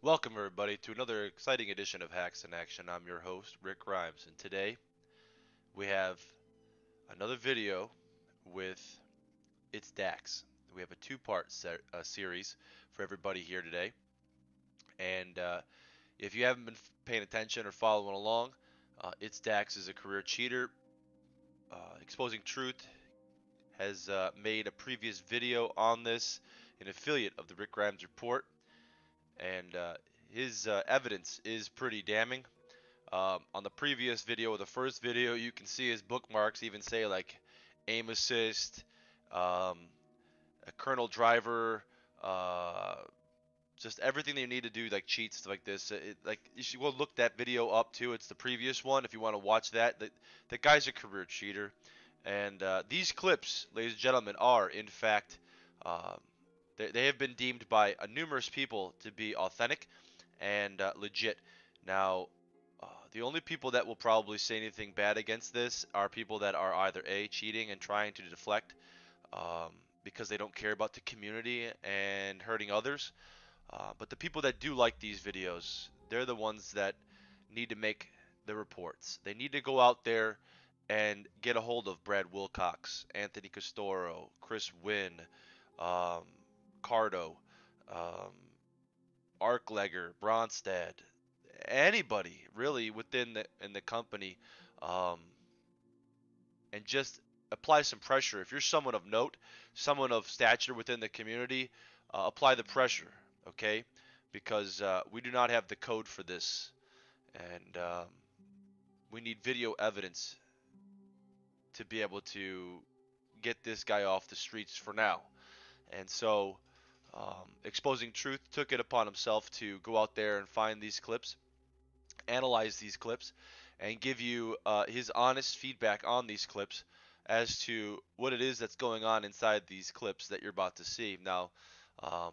Welcome everybody to another exciting edition of Hacks in Action. I'm your host, Rick Grimes, and today we have another video with ITSDAX. We have a two-part series for everybody here today, and if you haven't been paying attention or following along, ITSDAX is a career cheater. Exposing Truth has made a previous video on this, an affiliate of the Rick Grimes Report, and his evidence is pretty damning. On the previous video, or the first video, you can see his bookmarks even say like aim assist, a kernel driver, just everything that you need to do, like cheats, stuff like this. Like you should go look that video up too. It's the previous one if you want to watch that. The guy's a career cheater, and these clips, ladies and gentlemen, are in fact um, they have been deemed by numerous people to be authentic and legit. Now, the only people that will probably say anything bad against this are people that are either A, cheating and trying to deflect um, because they don't care about the community and hurting others. But the people that do like these videos, they're the ones that need to make the reports. They need to go out there and get a hold of Brad Wilcox, Anthony Castoro, Chris Wynn, um, Cardo, um, Arklegger, Bronstad, anybody really within the company, um, and just apply some pressure. If you're someone of note, someone of stature within the community, apply the pressure, okay? Because we do not have the code for this, and we need video evidence to be able to get this guy off the streets for now. And so, Exposing Truth took it upon himself to go out there and find these clips, analyze these clips, and give you his honest feedback on these clips as to what it is that's going on inside these clips that you're about to see. Now, um,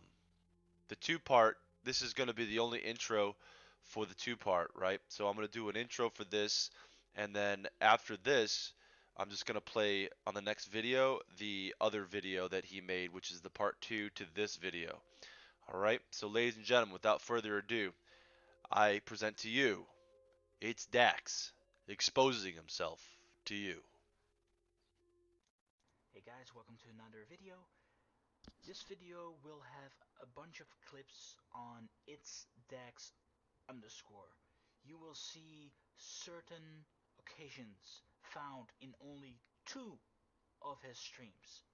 the two-part, this is going to be the only intro for the two-part, right? So I'm going to do an intro for this, and then after this, I'm just going to play on the next video the other video that he made, which is the part 2 to this video. Alright, so ladies and gentlemen, without further ado, I present to you, ITSDAX, exposing himself to you. Hey guys, welcome to another video. This video will have a bunch of clips on ITSDAX underscore. You will see certain occasions found in only 2 of his streams.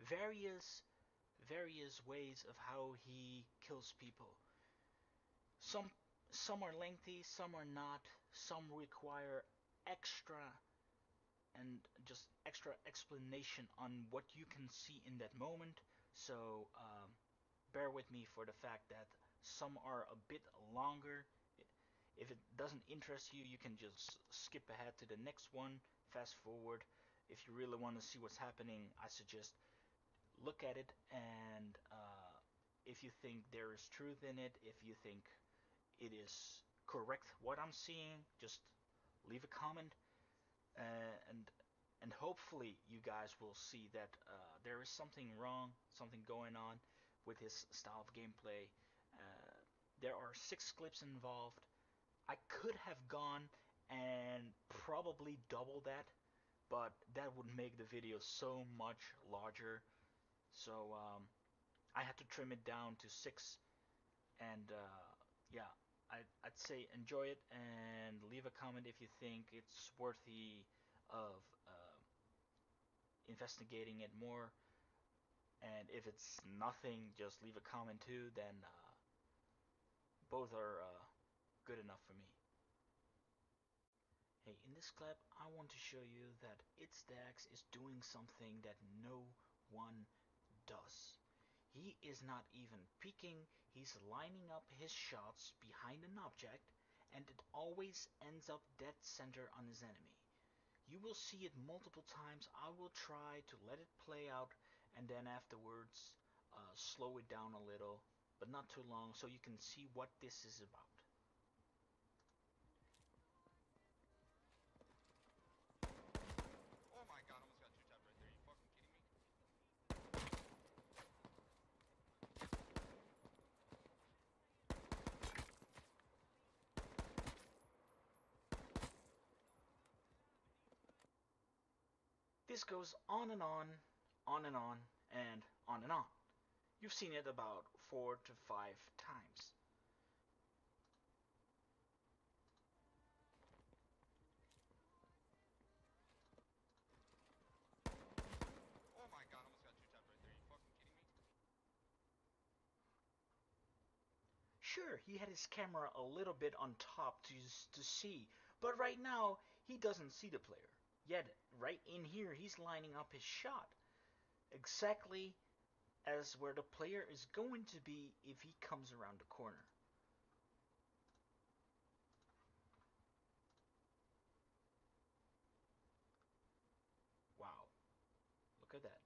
Various ways of how he kills people. Some are lengthy, some are not, some require extra and just extra explanation on what you can see in that moment. So bear with me for the fact that some are a bit longer. If it doesn't interest you, you can just skip ahead to the next one, fast forward. If you really want to see what's happening, I suggest look at it, and if you think there is truth in it, if you think it is correct what I'm seeing, just leave a comment, and hopefully you guys will see that there is something wrong, something going on with his style of gameplay. There are 6 clips involved. I could have gone and probably double that, but that would make the video so much larger. So I had to trim it down to 6, and yeah, I'd say enjoy it and leave a comment if you think it's worthy of investigating it more. And if it's nothing, just leave a comment too. Then both are good enough for me. Hey, in this clip, I want to show you that ITSDAX is doing something that no one does. He is not even peeking, he's lining up his shots behind an object, and it always ends up dead center on his enemy. You will see it multiple times. I will try to let it play out, and then afterwards slow it down a little, but not too long, so you can see what this is about. Oh my god, almost got two-tapped right there. You fucking kidding me? this goes on and on, on and on, and on and on. You've seen it about 4 to 5 times. Oh my god, almost got two-tapped right there. You fucking kidding me? Sure, he had his camera a little bit on top to see, but right now he doesn't see the player. Yet, right in here, he's lining up his shot. Exactly as where the player is going to be if he comes around the corner. Wow, look at that.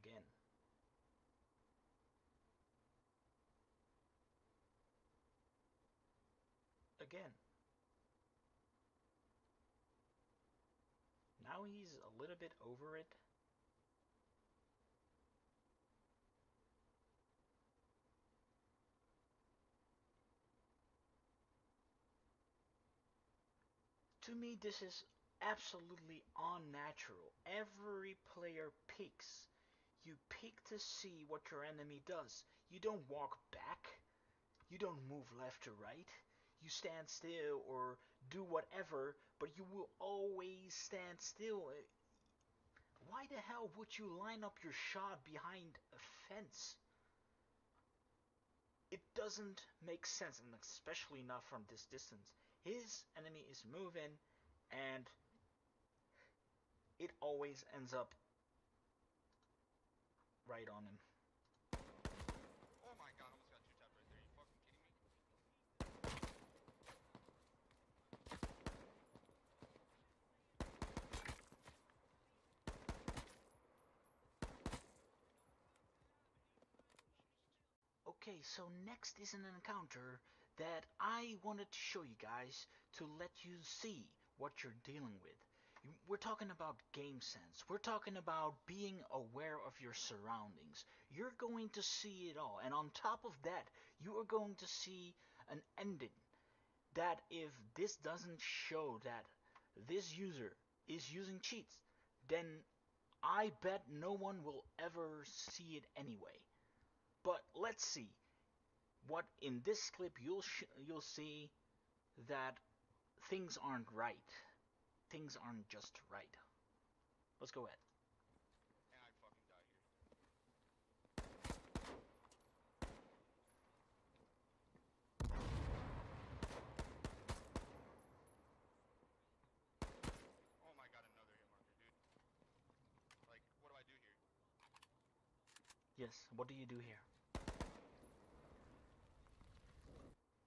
Again. Again. Now he's a little bit over it. To me, this is absolutely unnatural. Every player peeks. You peek to see what your enemy does. You don't walk back. You don't move left to right. You stand still or do whatever, but you will always stand still. Why the hell would you line up your shot behind a fence? It doesn't make sense, and especially not from this distance. His enemy is moving, and it always ends up right on him. Oh my god, almost got two-tapped right there. You fucking kidding me? Okay, so next is an encounter that I wanted to show you guys to let you see what you're dealing with. We're talking about game sense. We're talking about being aware of your surroundings. You're going to see it all. And on top of that, you are going to see an ending that if this doesn't show that this user is using cheats, then I bet no one will ever see it anyway. But let's see. What in this clip you'll see that things aren't right. Things aren't just right. Let's go ahead. And I fucking die here. Oh my god, another hit marker, dude. Like, what do I do here? Yes, what do you do here?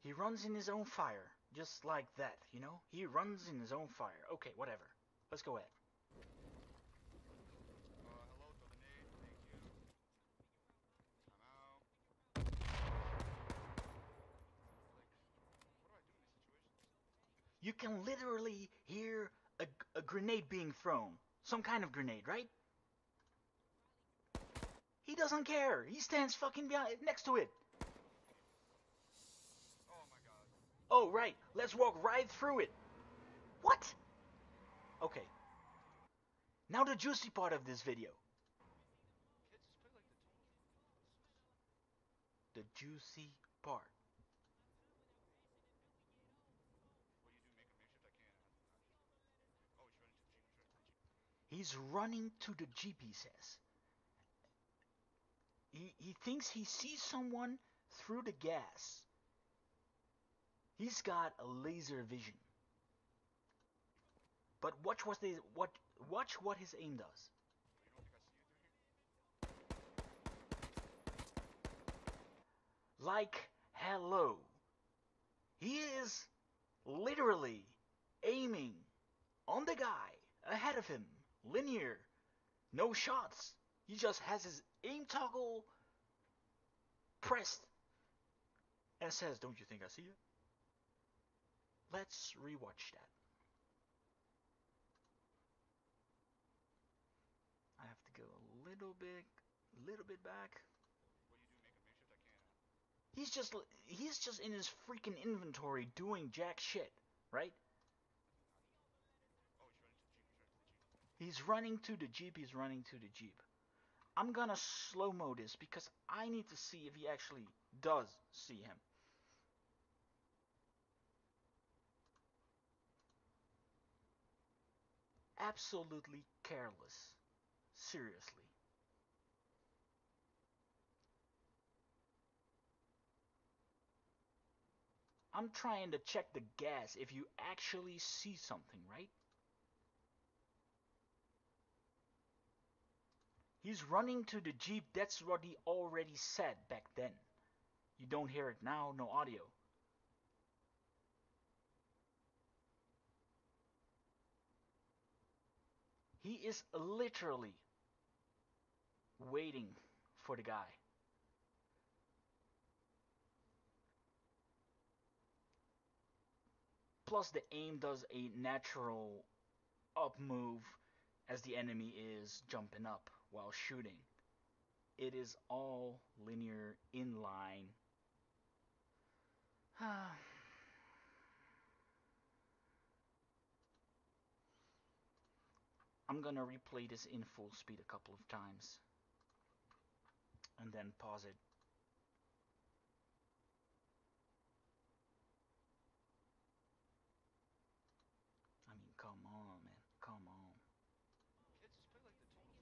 He runs in his own fire, just like that, you know? He runs in his own fire. Okay, whatever. Let's go ahead. Hello, throw the nade. Thank you. I'm out. Like, what do I do in these situations? You can literally hear a grenade being thrown. Some kind of grenade, right? He doesn't care. He stands fucking behind, next to it. Oh my god. Oh, right. Let's walk right through it. What? Okay. Now the juicy part of this video. Kids just play like the total fucking pusses. The juicy part. What do you do? Make a makeshift? I can't. Oh, he's running to the jeep. He's running to the jeep. He's running to the jeep, he says. He thinks he sees someone through the gas. He's got a laser vision. But watch what his aim does. Oh, you don't think I see you through here? Like, hello. He is literally aiming on the guy ahead of him. Linear. No shots. He just has his aim toggle pressed and says, "Don't you think I see you?" Let's rewatch that. I have to go a little bit back. What do you do? Make a makeshift? I can't. He's just in his freaking inventory doing jack shit, right? Oh, he's running to the jeep. He's running to the jeep. He's running to the jeep. I'm gonna slow-mo this because I need to see if he actually does see him. Absolutely careless. Seriously. I'm trying to check the gas if you actually see something, right? He's running to the jeep. That's what he already said back then. You don't hear it now, no audio. He is literally waiting for the guy. Plus the aim does a natural up move as the enemy is jumping up while shooting. It is all linear in line. I'm gonna replay this in full speed a couple of times and then pause it. I mean, come on, man. Come on. Kids just play like the total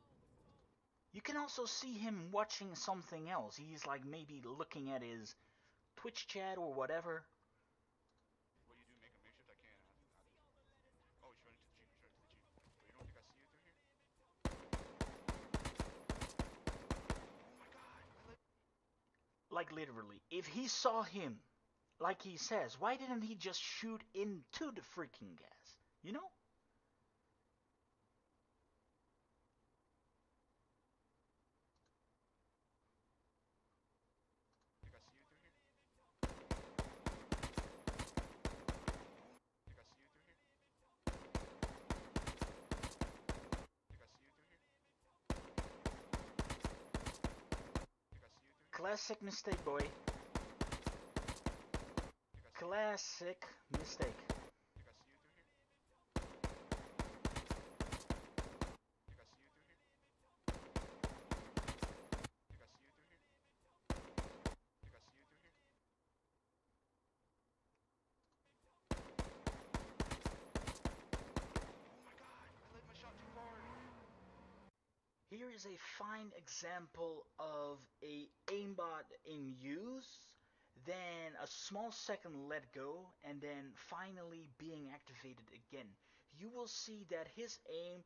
fucking pussies. You can also see him watching something else. He's like maybe looking at his Twitch chat or whatever. What do you do? Make a makeshift? I can't. Oh, he's running to the jeep. He's running to the jeep. But you don't think I see you through here? Oh my god! Like literally, if he saw him, like he says, why didn't he just shoot into the freaking gas? You know? Think I see you through here? Think I see you through here? Think I see you through here? Think I see you through here? Classic mistake, boy. Classic mistake. Think I see you through here? Think I see you through here? Think I see you through here? Think I see you through here? Oh my god! I let my shot too far! Here is a fine example of a aimbot in use, then a small second let go, and then finally being activated again. You will see that his aim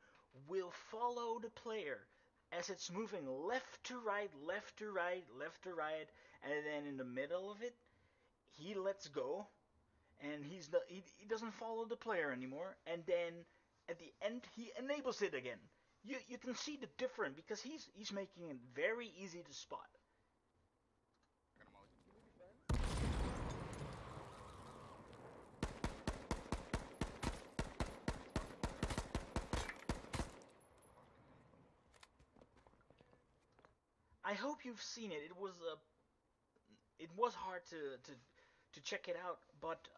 will follow the player as it's moving left to right, left to right, left to right, and then in the middle of it, he lets go, and he doesn't follow the player anymore, and then at the end he enables it again. You can see the difference because he's making it very easy to spot. I got him all. I hope you've seen it. It was hard to check it out, but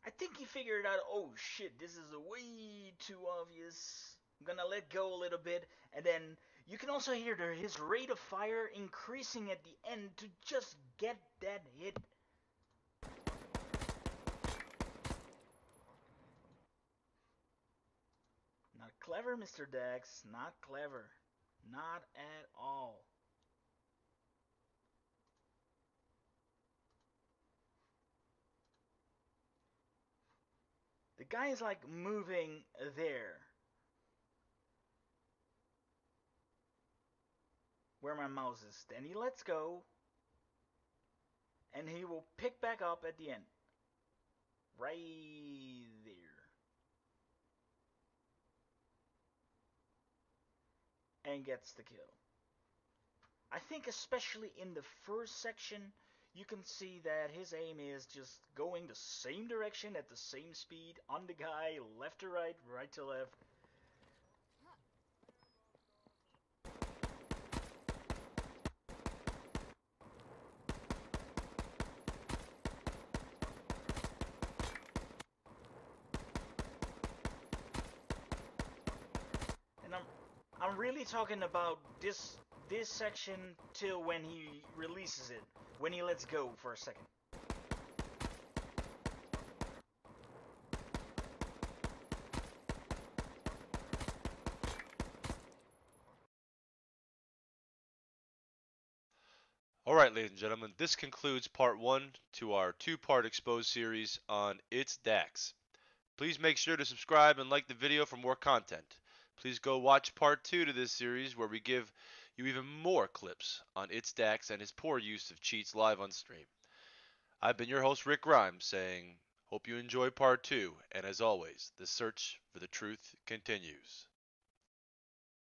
I think he figured out, oh shit, this is way too obvious. I'm gonna let go a little bit, and then you can also hear his rate of fire increasing at the end to just get that hit. Not clever, Mr. Dax. Not clever. Not at all. guy is like moving there. Where my mouse is. Then he lets go. And he will pick back up at the end. Right there. And gets the kill. I think especially in the first section, you can see that his aim is just going the same direction at the same speed on the guy, left to right, right to left. And I'm really talking about this section till when he releases it, when he lets go for a second. Alright, ladies and gentlemen, this concludes part 1 to our 2-part Expose series on ITSDAX. Please make sure to subscribe and like the video for more content. Please go watch part 2 to this series where we give you even more clips on ITSDAX and his poor use of cheats live on stream. I've been your host Rick Grimes saying, hope you enjoy part 2, and as always, the search for the truth continues.